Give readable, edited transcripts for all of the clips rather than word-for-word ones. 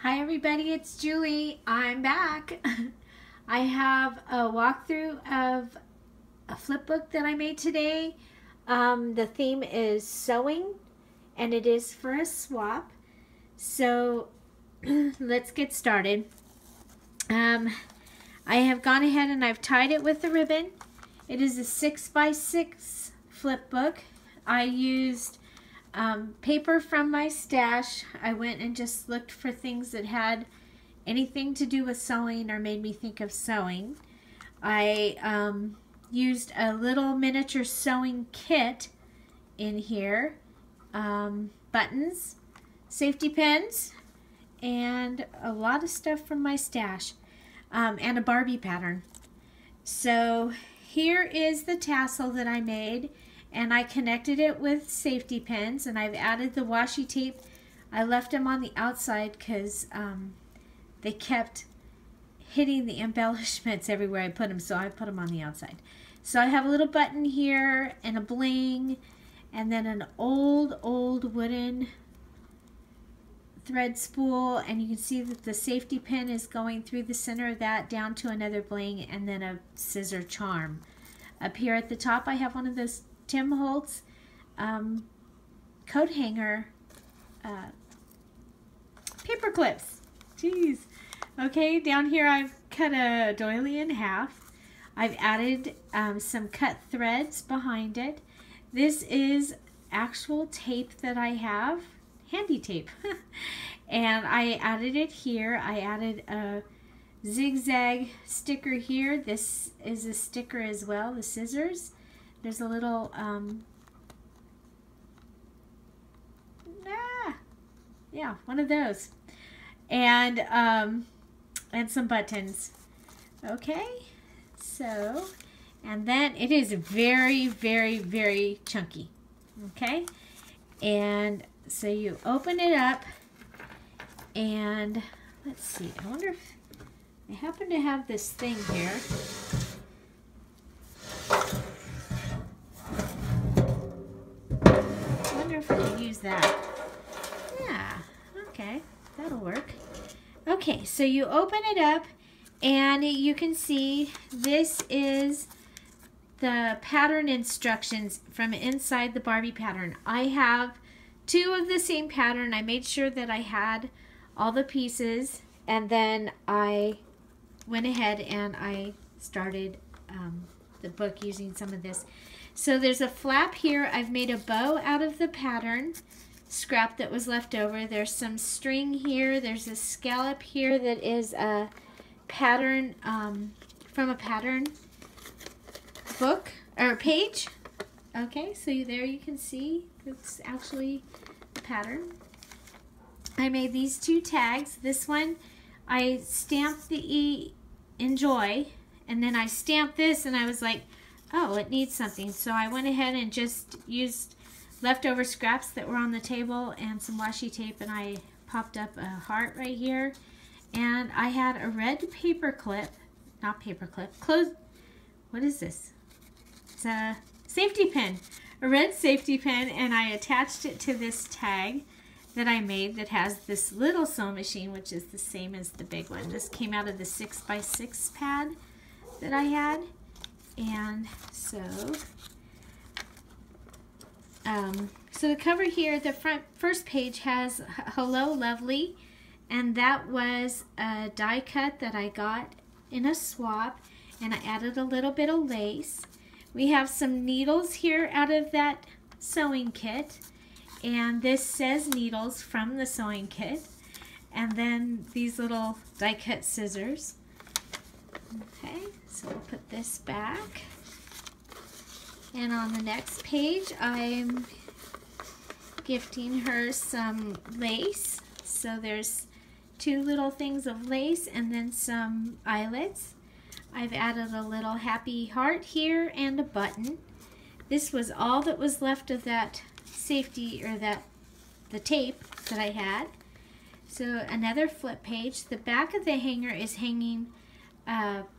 Hi everybody, it's Julie. I'm back. I have a walkthrough of a flip book that I made today. The theme is sewing and it is for a swap. So let's get started. I have gone ahead and I've tied it with the ribbon. It is a 6x6 flip book. I used paper from my stash. I went and just looked for things that had anything to do with sewing or made me think of sewing. I used a little miniature sewing kit in here, buttons, safety pins, and a lot of stuff from my stash, and a Barbie pattern. So here is the tassel that I made, and I connected it with safety pins, and I've added the washi tape. I left them on the outside because they kept hitting the embellishments everywhere I put them, so I put them on the outside. So I have a little button here and a bling, and then an old wooden thread spool, and you can see that the safety pin is going through the center of that down to another bling, and then a scissor charm. Up here at the top I have one of those Tim Holtz coat hanger paper clips. Jeez. Okay, down here I've cut a doily in half. I've added some cut threads behind it. This is actual tape that I have, handy tape. And I added it here. I added a zigzag sticker here. This is a sticker as well, the scissors. There's a little, yeah, one of those. And some buttons. Okay, so, and then it is very chunky. Okay, and so you open it up, and let's see, I wonder if I happen to have this thing here. I wonder if I can use that. Yeah, okay, that'll work. Okay, so you open it up, and you can see this is the pattern instructions from inside the Barbie pattern. I have two of the same pattern. I made sure that I had all the pieces, and then I went ahead and I started the book using some of this. So there's a flap here. I've made a bow out of the pattern scrap that was left over. There's some string here. There's a scallop here that is a pattern from a pattern book or page. Okay, so there you can see it's actually a pattern. I made these two tags. This one I stamped the E enjoy, and then I stamped this, and I was like, oh, it needs something. So I went ahead and just used leftover scraps that were on the table and some washi tape, and I popped up a heart right here. And I had a red paper clip, not paper clip, what is this? It's a safety pin, a red safety pin, and I attached it to this tag that I made that has this little sewing machine, which is the same as the big one. This came out of the 6x6 pad that I had. And so the cover here, the first page has Hello Lovely, and that was a die cut that I got in a swap, and I added a little bit of lace. We have some needles here out of that sewing kit, and this says needles from the sewing kit, and then these little die cut scissors. Okay, so we'll put this back. And on the next page, I'm gifting her some lace. So there's two little things of lace and then some eyelets. I've added a little happy heart here and a button. This was all that was left of that safety, or the tape that I had. So another flip page. The back of the hanger is hanging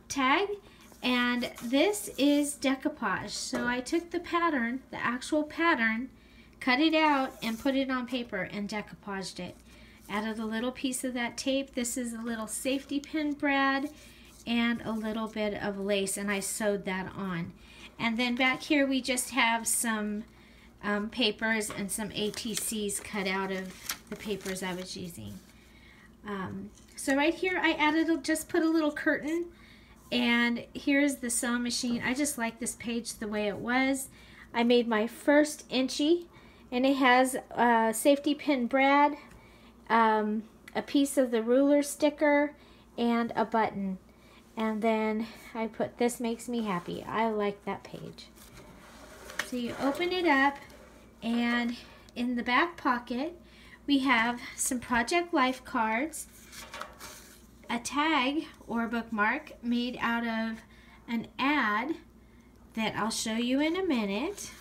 tag, and this is decoupage. So I took the pattern, the actual pattern, cut it out and put it on paper and decoupaged it. Added a little piece of that tape. This is a little safety pin brad and a little bit of lace, and I sewed that on. And then back here we just have some papers and some ATCs cut out of the papers I was using. So right here I added, just put a little curtain, and here's the sewing machine. I just like this page the way it was. I made my first inchy, and it has a safety pin brad, a piece of the ruler sticker, and a button. And then I put "This makes me happy." I like that page. So you open it up, and in the back pocket we have some Project Life cards, a tag or bookmark made out of an ad that I'll show you in a minute,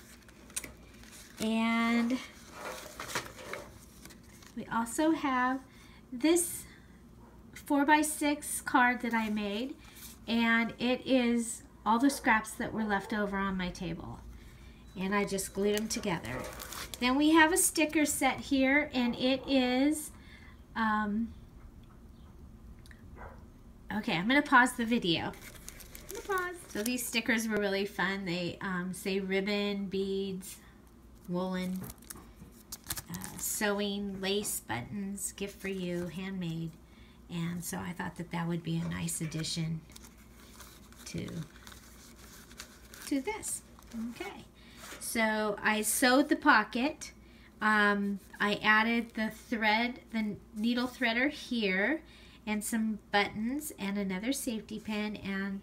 and we also have this 4x6 card that I made, and it is all the scraps that were left over on my table, and I just glued them together. Then we have a sticker set here, and it is okay, I'm gonna pause the video. So these stickers were really fun. They say ribbon, beads, woolen, sewing, lace, buttons, gift for you, handmade. And so I thought that that would be a nice addition to this. Okay, so I sewed the pocket. I added the thread, the needle threader here, and some buttons and another safety pin, and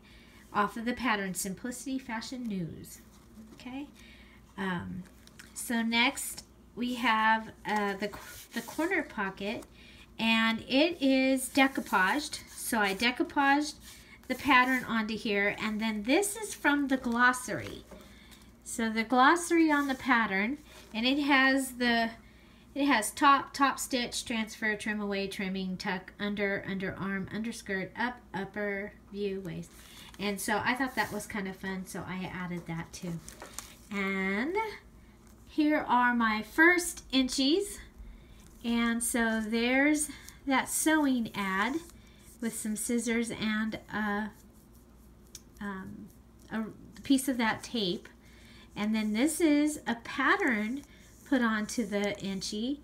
off of the pattern Simplicity Fashion News. Okay, so next we have the corner pocket, and it is decoupaged. So I decoupaged the pattern onto here, and then this is from the glossary. So the glossary on the pattern, and it has top stitch, transfer, trim away, trimming, tuck, under, underarm, underskirt, up, upper, view, waist. And so I thought that was kind of fun, so I added that too. And here are my first inchies. And so there's that sewing ad with some scissors and a piece of that tape. And then this is a pattern put onto the inchy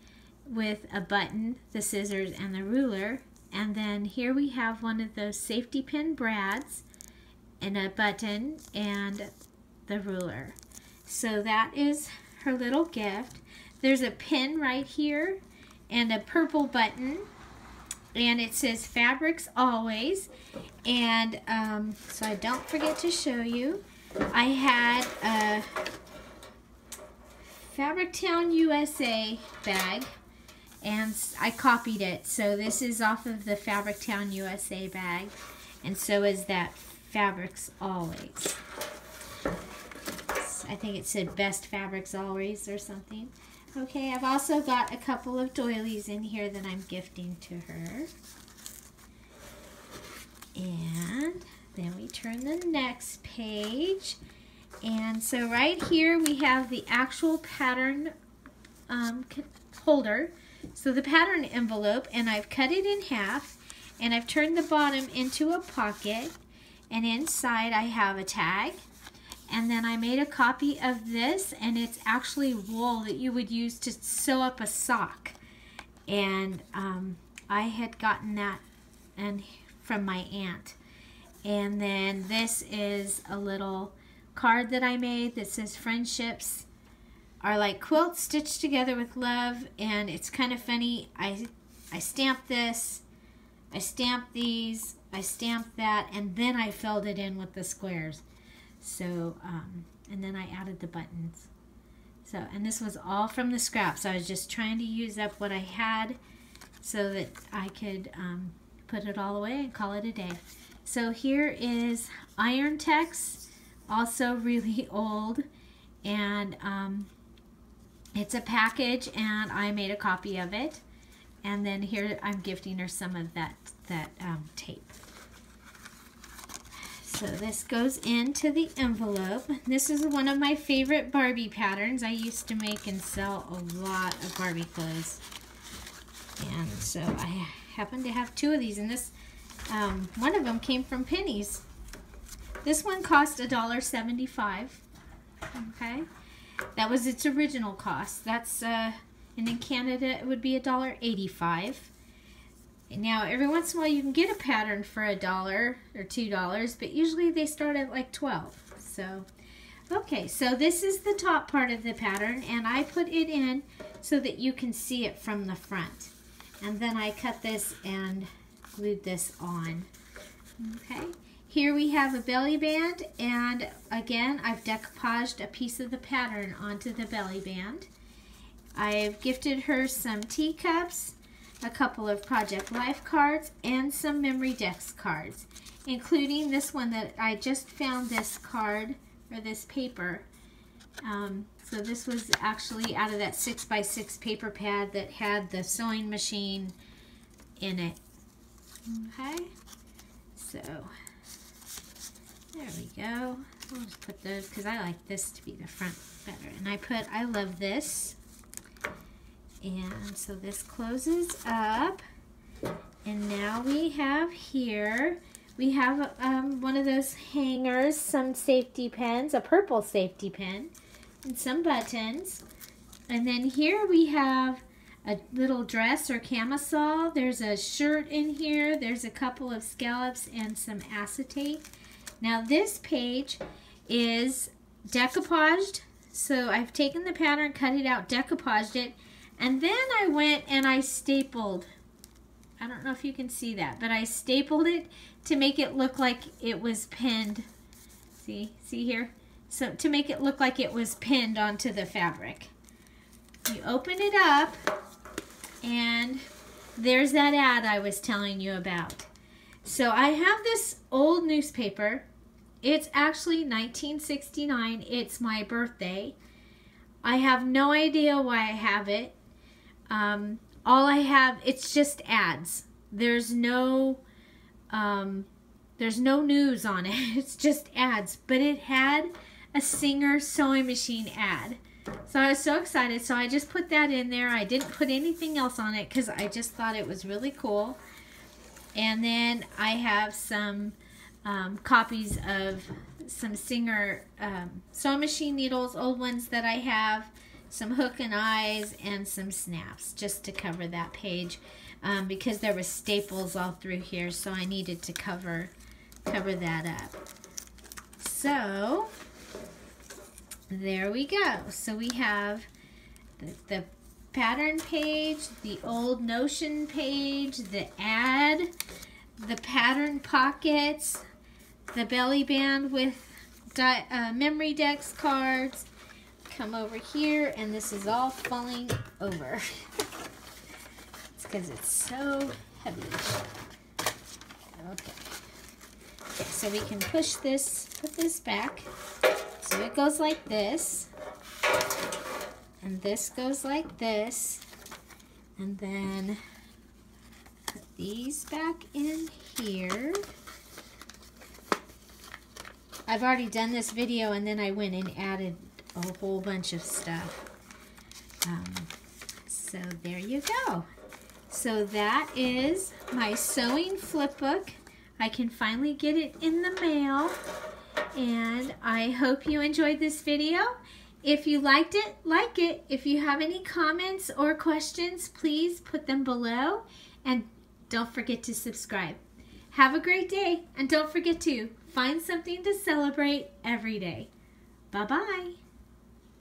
with a button, the scissors, and the ruler. And then here we have one of those safety pin brads and a button and the ruler. So that is her little gift. There's a pin right here and a purple button, and it says "Fabrics Always." And so I don't forget to show you, I had a Fabric Town USA bag, and I copied it. So this is off of the Fabric Town USA bag, and so is that "Fabrics Always." I think it said "Best Fabrics Always" or something. Okay, I've also got a couple of doilies in here that I'm gifting to her. And then we turn the next page. And so right here we have the actual pattern holder. So the pattern envelope, and I've cut it in half, and I've turned the bottom into a pocket, and inside I have a tag. And then I made a copy of this, and it's actually wool that you would use to sew up a sock. And I had gotten that from my aunt. And then this is a little card that I made that says "Friendships are like quilts stitched together with love." And it's kind of funny. I stamped this, I stamped these, I stamped that, and then I filled it in with the squares. So, and then I added the buttons. So, and this was all from the scraps. I was just trying to use up what I had so that I could put it all away and call it a day. So here is Iron Tex, also really old, and it's a package, and I made a copy of it. And then here I'm gifting her some of that tape. So this goes into the envelope. This is one of my favorite Barbie patterns. I used to make and sell a lot of Barbie clothes. And so I happen to have 2 of these, and this one of them came from Penny's. This one cost $1.75. Okay, that was its original cost. That's and in Canada it would be $1.85. Now every once in a while you can get a pattern for $1 or $2, but usually they start at like 12. So okay, so this is the top part of the pattern, and I put it in so that you can see it from the front. And then I cut this and glued this on. Okay, here we have a belly band, and again I've decoupaged a piece of the pattern onto the belly band. I've gifted her some teacups, a couple of Project Life cards, and some Memory Decks cards, including this one that I just found this card, or this paper. So this was actually out of that 6x6 paper pad that had the sewing machine in it. Okay, so there we go. We'll just put those, because I like this to be the front better. And I put, I love this. And so this closes up. And now we have here, we have one of those hangers, some safety pins, a purple safety pin, and some buttons. And then here we have a little dress or camisole. There's a shirt in here. There's a couple of scallops and some acetate. Now this page is decoupaged. So I've taken the pattern, cut it out, decoupaged it, and then I went and I stapled. I don't know if you can see that, but I stapled it to make it look like it was pinned. See here? So to make it look like it was pinned onto the fabric. You open it up, and there's that ad I was telling you about. So I have this old newspaper. It's actually 1969. It's my birthday. I have no idea why I have it. All I have, it's just ads. There's no news on it. It's just ads. But it had a Singer sewing machine ad. So I was so excited. So I just put that in there. I didn't put anything else on it because I just thought it was really cool. And then I have some copies of some Singer sewing machine needles, old ones that I have, some hook and eyes, and some snaps just to cover that page because there were staples all through here, so I needed to cover that up. So there we go. So we have the pattern page, the old Notion page, the ad, the pattern pockets, the belly band with Memory Decks cards. Come over here, and this is all falling over. It's because it's so heavy. Okay. Okay, so we can push this, put this back. So it goes like this. And this goes like this. And then put these back in here. I've already done this video, and then I went and added a whole bunch of stuff. So there you go. So that is my sewing flip book. I can finally get it in the mail, and I hope you enjoyed this video. If you liked it, like it. If you have any comments or questions, please put them below, and don't forget to subscribe. Have a great day, and don't forget to find something to celebrate every day. Bye-bye.